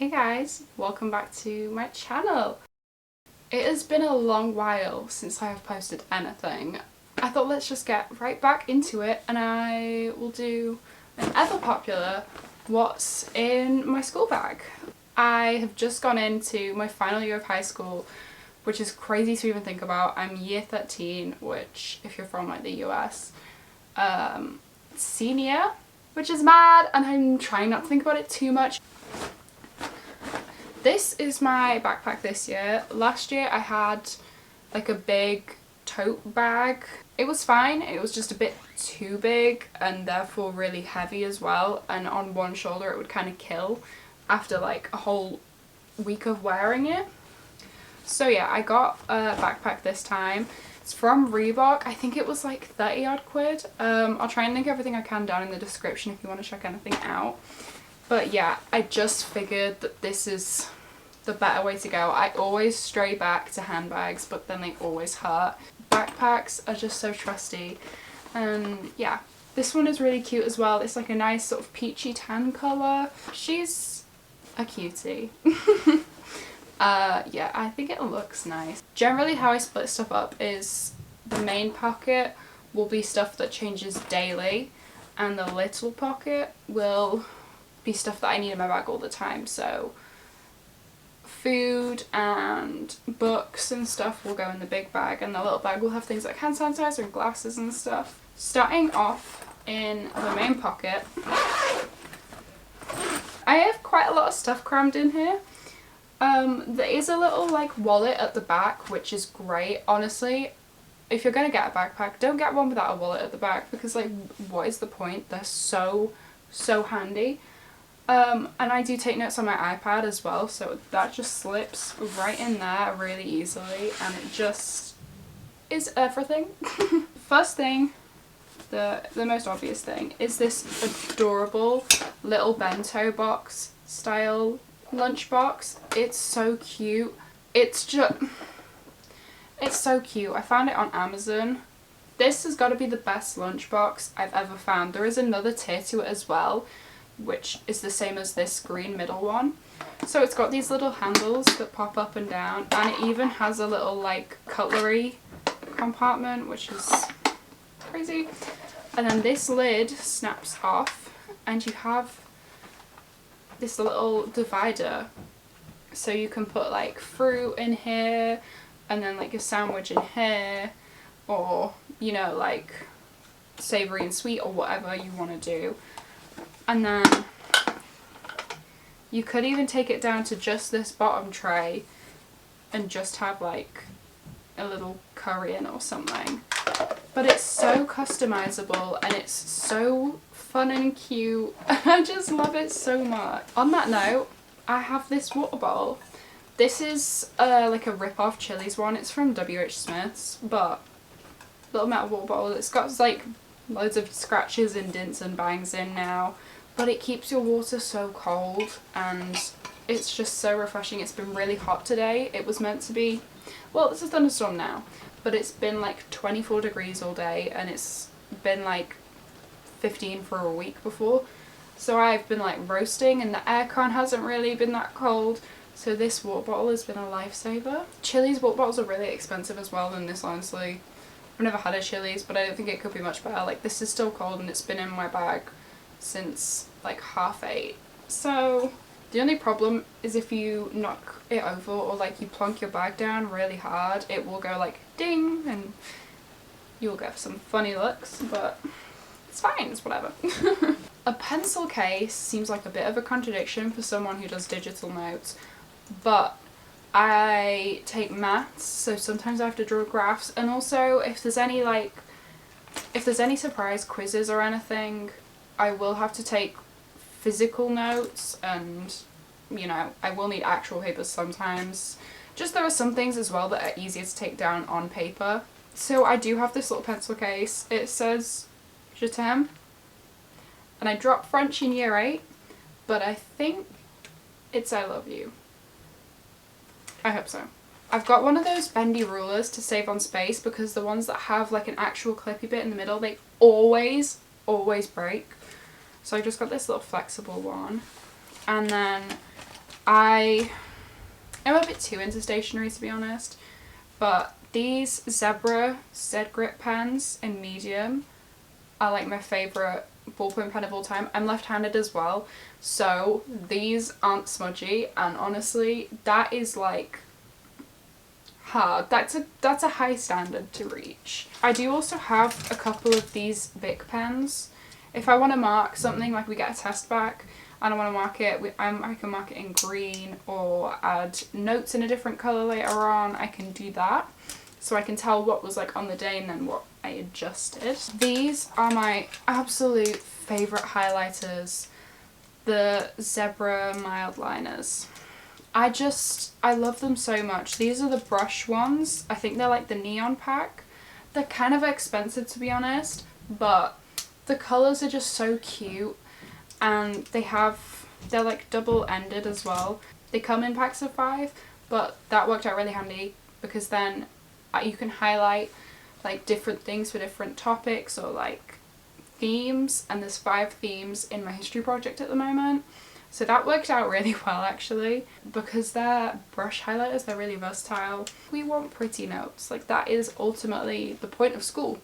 Hey guys, welcome back to my channel. It has been a long while since I have posted anything. I thought let's just get right back into it and I will do an ever popular what's in my school bag. I have just gone into my final year of high school, which is crazy to even think about. I'm year 13, which if you're from like the US, senior, which is mad, and I'm trying not to think about it too much. This is my backpack this year. Last year I had like a big tote bag. It was fine, it was just a bit too big and therefore really heavy as well, and on one shoulder it would kind of kill after like a whole week of wearing it. So yeah, I got a backpack this time. It's from Reebok. I think it was like 30 odd quid. I'll try and link everything I can down in the description if you want to check anything out. But yeah, I just figured that this is the better way to go. I always stray back to handbags, but then they always hurt. Backpacks are just so trusty. And yeah, this one is really cute as well. It's like a nice sort of peachy tan colour. She's a cutie. Yeah, I think it looks nice. Generally how I split stuff up is the main pocket will be stuff that changes daily, and the little pocket will be stuff that I need in my bag all the time. So food and books and stuff will go in the big bag, and the little bag will have things like hand sanitizer and glasses and stuff. Starting off in the main pocket, I have quite a lot of stuff crammed in here. There is a little like wallet at the back, which is great. Honestly, if you're gonna get a backpack, don't get one without a wallet at the back, because like what is the point? They're so handy. And I do take notes on my iPad as well, so that just slips right in there really easily, and it just is everything. First thing, the most obvious thing, is this adorable little bento box style lunchbox. It's so cute. It's so cute. I found it on Amazon. This has got to be the best lunchbox I've ever found. There is another tier to it as well, which is the same as this green middle one. So it's got these little handles that pop up and down, and it even has a little like cutlery compartment, which is crazy. And then this lid snaps off and you have this little divider, so you can put like fruit in here and then like a sandwich in here, or you know, like savoury and sweet or whatever you want to do. And then you could even take it down to just this bottom tray and just have like a little curry in or something. But it's so customizable and it's so fun and cute. I just love it so much. On that note, I have this water bottle. This is like a rip-off Chili's one. It's from WH Smith's, but little metal water bottle. It's got like loads of scratches and dents and bangs in now, but it keeps your water so cold and it's just so refreshing. It's been really hot today. It was meant to be, well, it's a thunderstorm now, but it's been like 24 degrees all day, and it's been like 15 for a week before. So I've been like roasting and the aircon hasn't really been that cold. So this water bottle has been a lifesaver. Chili's water bottles are really expensive as well than this, honestly. I've never had a Chili's, but I don't think it could be much better. Like this is still cold and it's been in my bag since like 8:30. So the only problem is if you knock it over or like you plonk your bag down really hard, it will go like ding and you'll get some funny looks, but it's fine, it's whatever. A pencil case seems like a bit of a contradiction for someone who does digital notes, but I take maths, so sometimes I have to draw graphs, and also if there's any surprise quizzes or anything, I will have to take physical notes, and you know, I will need actual papers sometimes. Just there are some things as well that are easier to take down on paper. So I do have this little pencil case. It says Je t'aime, and I dropped French in year 8, but I think it's I love you. I hope so. I've got one of those bendy rulers to save on space, because the ones that have like an actual clippy bit in the middle, they always break. So I just got this little flexible one. And then I am a bit too into stationery, to be honest, but these Zebra Z-Grip pens in medium are like my favourite ballpoint pen of all time. I'm left-handed as well, so these aren't smudgy, and honestly that is like hard. That's a high standard to reach. I do also have a couple of these Bic pens. If I want to mark something, like we get a test back and I want to mark it, I can mark it in green or add notes in a different colour later on. I can do that, so I can tell what was like on the day and then what I adjusted. These are my absolute favourite highlighters, the Zebra mild liners. I love them so much. These are the brush ones. I think they're like the neon pack. They're kind of expensive, to be honest, but the colours are just so cute, and they're like double-ended as well. They come in packs of 5, but that worked out really handy because then you can highlight like different things for different topics or like themes, and there's 5 themes in my history project at the moment. So that worked out really well actually, because they're brush highlighters, they're really versatile. We want pretty notes, like that is ultimately the point of school,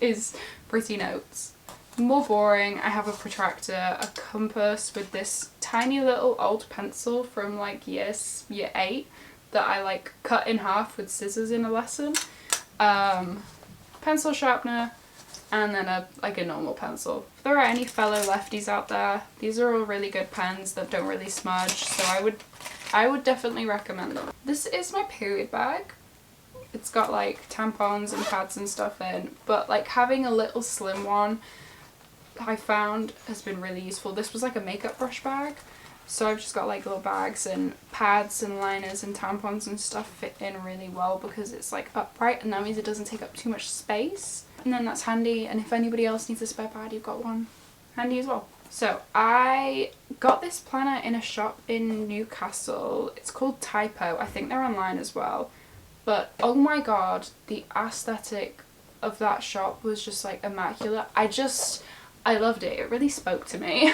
is pretty notes. More boring, I have a protractor, a compass with this tiny little old pencil from like year 8 that I like cut in half with scissors in a lesson, pencil sharpener, and then a normal pencil. If there are any fellow lefties out there, these are all really good pens that don't really smudge, so I would definitely recommend them. This is my period bag. It's got like tampons and pads and stuff in, but like having a little slim one I found has been really useful. This was like a makeup brush bag, so I've just got like little bags, and pads and liners and tampons and stuff fit in really well because it's like upright, and that means it doesn't take up too much space, and then that's handy. And if anybody else needs a spare pad, you've got one handy as well. So I got this planner in a shop in Newcastle. It's called Typo. I think they're online as well, but oh my god, the aesthetic of that shop was just like immaculate. I loved it. It really spoke to me.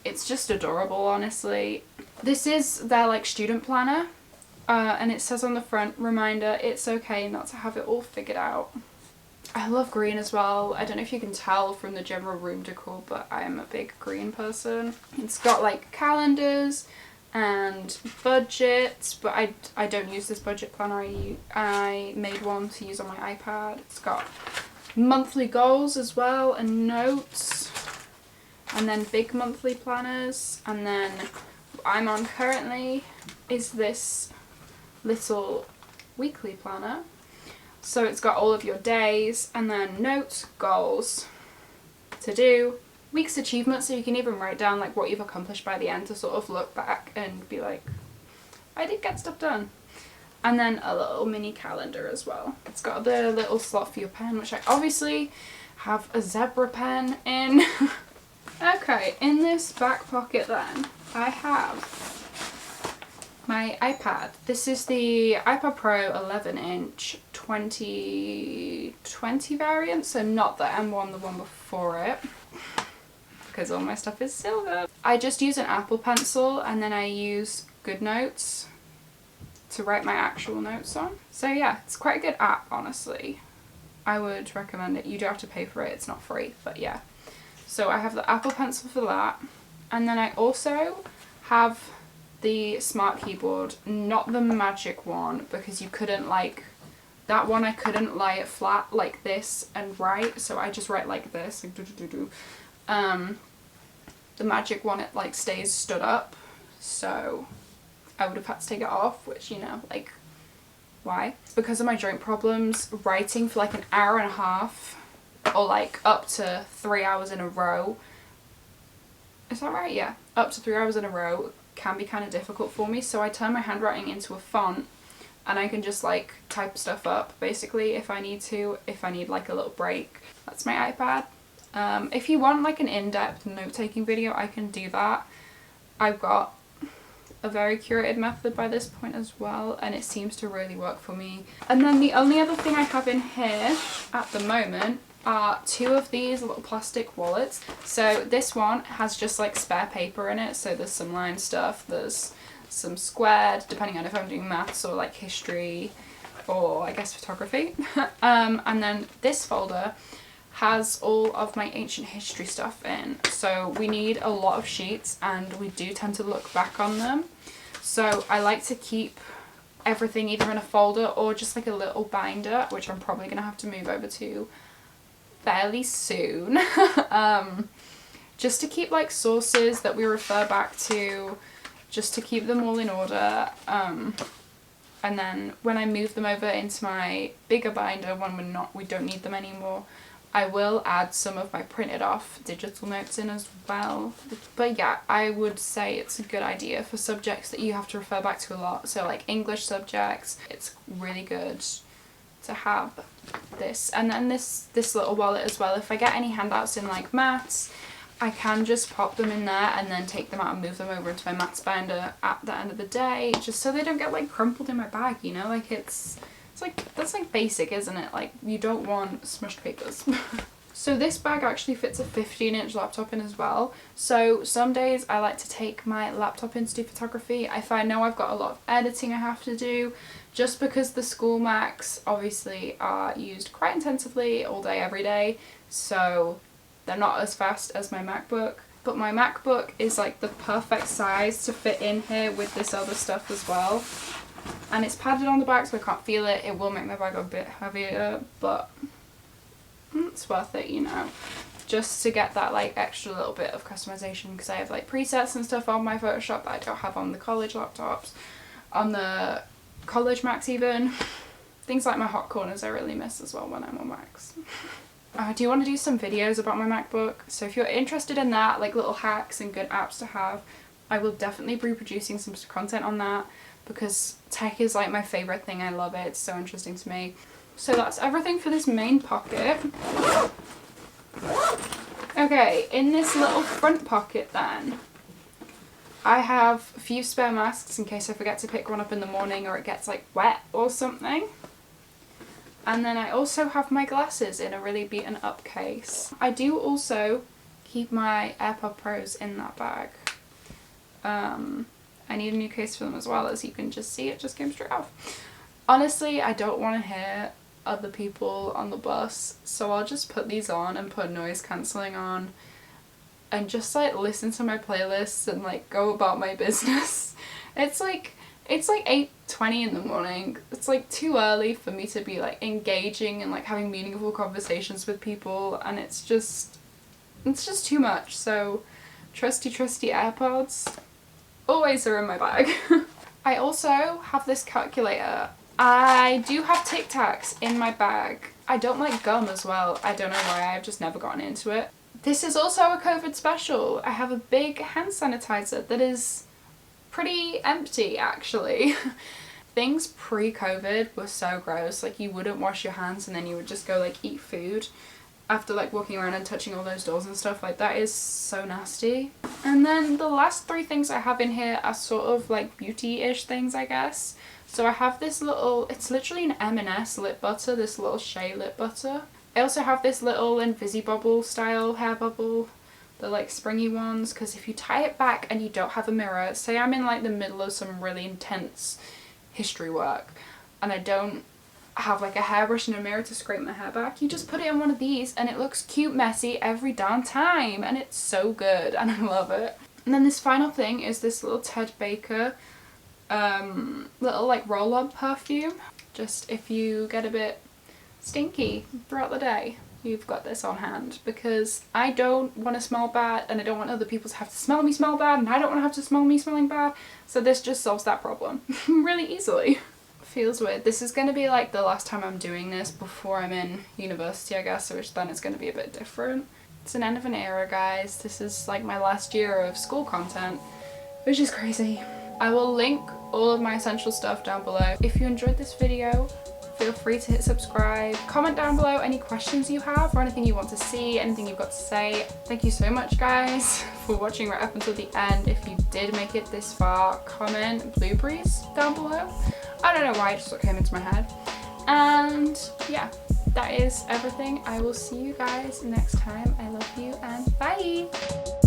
It's just adorable, honestly. This is their like student planner, and it says on the front, reminder, it's okay not to have it all figured out. I love green as well. I don't know if you can tell from the general room decor, but I am a big green person. It's got like calendars and budgets, but I don't use this budget planner. I made one to use on my iPad. It's got monthly goals as well and notes, and then big monthly planners, and then what I'm on currently is this little weekly planner. So it's got all of your days, and then notes, goals, to do, week's achievements, so you can even write down like what you've accomplished by the end to sort of look back and be like, I did get stuff done. And then a little mini calendar as well. It's got the little slot for your pen, which I obviously have a Zebra pen in. Okay, in this back pocket then, I have my iPad. This is the iPad Pro 11-inch 2020 variant, so not the M1, the one before it, because all my stuff is silver. I just use an Apple Pencil, and then I use GoodNotes to write my actual notes on. So yeah, it's quite a good app, honestly. I would recommend it. You do have to pay for it, it's not free, but yeah. So I have the Apple Pencil for that, and then I also have the Smart Keyboard, not the magic one, because you couldn't like, that one I couldn't lie it flat like this and write, so I just write like this, like the magic one, it like stays stood up, so I would have had to take it off, which, you know, like, why? Because of my joint problems, writing for like an hour and a half or like up to 3 hours in a row, is that right? Yeah, up to 3 hours in a row can be kind of difficult for me, so I turn my handwriting into a font, and I can just like type stuff up basically if I need to, if I need like a little break. That's my iPad. If you want like an in-depth note-taking video, I can do that. I've got a very curated method by this point as well, and it seems to really work for me. And then the only other thing I have in here at the moment are 2 of these little plastic wallets. So this one has just like spare paper in it, so there's some line stuff, there's some squared, depending on if I'm doing maths or like history or I guess photography. And then this folder has all of my ancient history stuff in, so we need a lot of sheets and we do tend to look back on them, so I like to keep everything either in a folder or just like a little binder, which I'm probably gonna have to move over to fairly soon. Just to keep like sources that we refer back to, just to keep them all in order, and then when I move them over into my bigger binder when we don't need them anymore, I will add some of my printed off digital notes in as well. But yeah, I would say it's a good idea for subjects that you have to refer back to a lot. So like English subjects, it's really good to have this. And then this little wallet as well. If I get any handouts in like maths, I can just pop them in there and then take them out and move them over into my maths binder at the end of the day, just so they don't get like crumpled in my bag, you know, like it's like, that's like basic, isn't it? Like you don't want smushed papers. So this bag actually fits a 15-inch laptop in as well. So some days I like to take my laptop in to do photography. If I know I've got a lot of editing I have to do, just because the school Macs obviously are used quite intensively all day, every day. So they're not as fast as my MacBook. But my MacBook is like the perfect size to fit in here with this other stuff as well. And it's padded on the back so I can't feel it. It will make my bag a bit heavier, but it's worth it, you know, just to get that like extra little bit of customization, because I have like presets and stuff on my Photoshop that I don't have on the college laptops, on the college Macs even. Things like my hot corners I really miss as well when I'm on Macs. I do want to do some videos about my MacBook, so if you're interested in that, like little hacks and good apps to have, I will definitely be producing some content on that, because tech is like my favourite thing. I love it, it's so interesting to me. So that's everything for this main pocket. Okay, in this little front pocket then, I have a few spare masks in case I forget to pick one up in the morning or it gets like wet or something. And then I also have my glasses in a really beaten up case. I do also keep my AirPod Pros in that bag. I need a new case for them as well, as you can just see it just came straight off. Honestly, I don't want to hear other people on the bus, so I'll just put these on and put noise cancelling on and just like listen to my playlists and like go about my business. It's like 8:20 in the morning. It's like too early for me to be like engaging and like having meaningful conversations with people, and it's just too much. So trusty AirPods always are in my bag. I also have this calculator. I do have Tic Tacs in my bag. I don't like gum as well. I don't know why, I've just never gotten into it. This is also a COVID special. I have a big hand sanitizer that is pretty empty actually. Things pre-COVID were so gross. Like you wouldn't wash your hands and then you would just go like eat food after like walking around and touching all those doors and stuff. Like that is so nasty. And then the last 3 things I have in here are sort of like beauty-ish things, I guess. So I have this little, it's literally an M&S lip butter, this little Shea lip butter. I also have this little Invisibubble style hair bubble, the like springy ones, because if you tie it back and you don't have a mirror, say I'm in like the middle of some really intense history work and I don't have like a hairbrush and a mirror to scrape my hair back, you just put it in one of these and it looks cute messy every darn time, and it's so good and I love it. And then this final thing is this little Ted Baker little like roll-on perfume. Just if you get a bit stinky throughout the day, you've got this on hand, because I don't want to smell bad and I don't want other people to have to smell me smell bad, and I don't want to have to smell me smelling bad, so this just solves that problem really easily. Feels weird. This is going to be like the last time I'm doing this before I'm in university, I guess, which then it's going to be a bit different. It's an end of an era, guys. This is like my last year of school content, which is crazy. I will link all of my essential stuff down below. If you enjoyed this video, feel free to hit subscribe. Comment down below any questions you have or anything you want to see, anything you've got to say. Thank you so much, guys, for watching right up until the end. If you did make it this far, comment blueberries down below. I don't know why, it just came into my head. And yeah, that is everything. I will see you guys next time. I love you and bye!